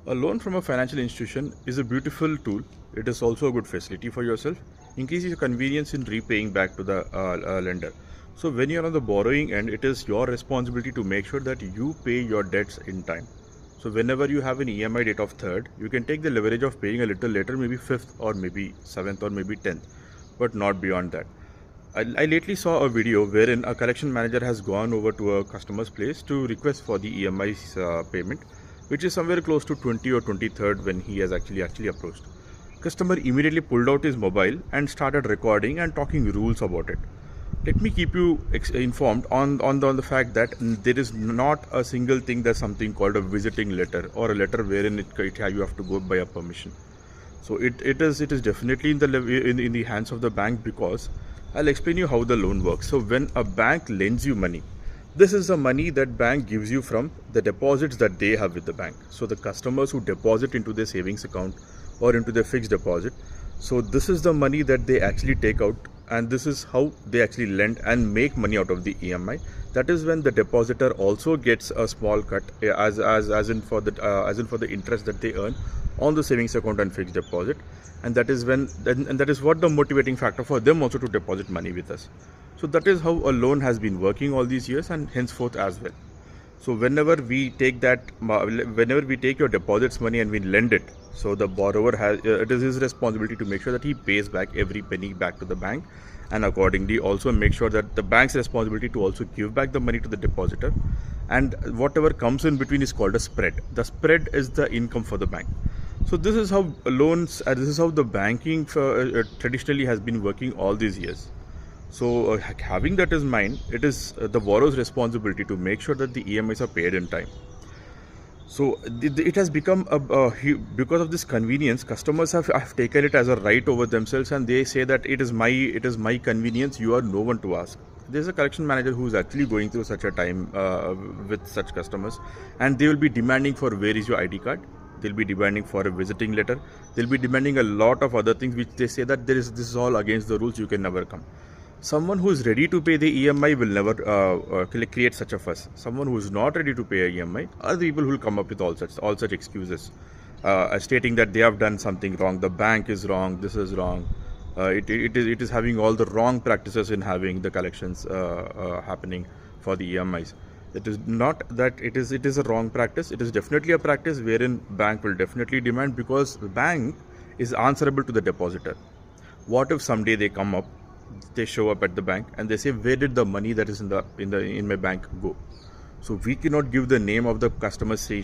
A loan from a financial institution is a beautiful tool. It is also a good facility for yourself, increases your convenience in repaying back to the lender. So when you are on the borrowing end, it is your responsibility to make sure that you pay your debts in time. So whenever you have an EMI date of 3rd, you can take the leverage of paying a little later, maybe 5th or maybe 7th or maybe 10th, but not beyond that. I lately saw a video wherein a collection manager has gone over to a customer's place to request for the EMI's payment, which is somewhere close to 20 or 23rd when he has actually approached. Customer immediately pulled out his mobile and started recording and talking rules about it. Let me keep you informed on the fact that there is not a single thing, there's something called a visiting letter or a letter wherein you have to go by a permission. So it is definitely in the hands of the bank, because I'll explain you how the loan works. So when a bank lends you money, this is the money that bank gives you from the deposits that they have with the bank. So the customers who deposit into their savings account or into their fixed deposit, so this is the money that they actually take out, and this is how they actually lend and make money out of the EMI. That is when the depositor also gets a small cut, as in for the interest that they earn on the savings account and fixed deposit, and that is what the motivating factor for them also to deposit money with us. So that is how a loan has been working all these years and henceforth as well. So whenever we take your deposits money and we lend it, so the borrower it is his responsibility to make sure that he pays back every penny back to the bank, and accordingly also make sure that the bank's responsibility to also give back the money to the depositor, and whatever comes in between is called a spread. The spread is the income for the bank. So this is how loans, this is how the banking traditionally has been working all these years. So having that in mind, it is the borrower's responsibility to make sure that the EMIs are paid in time. So it has become because of this convenience, customers have taken it as a right over themselves, and they say that it is my convenience. You are no one to ask. There's a collection manager who is actually going through such a time with such customers, and they will be demanding for where is your ID card. They'll be demanding for a visiting letter. They'll be demanding a lot of other things, which they say that this is all against the rules. You can never come. Someone who is ready to pay the EMI will never create such a fuss. Someone who is not ready to pay a EMI are the people who will come up with all such excuses, stating that they have done something wrong. The bank is wrong. This is wrong. It is having all the wrong practices in having the collections happening for the EMIs. It is not that it is a wrong practice. It is definitely a practice wherein bank will definitely demand, because the bank is answerable to the depositor. What if someday they show up at the bank and they say, where did the money that is in my bank go? So we cannot give the name of the customer, say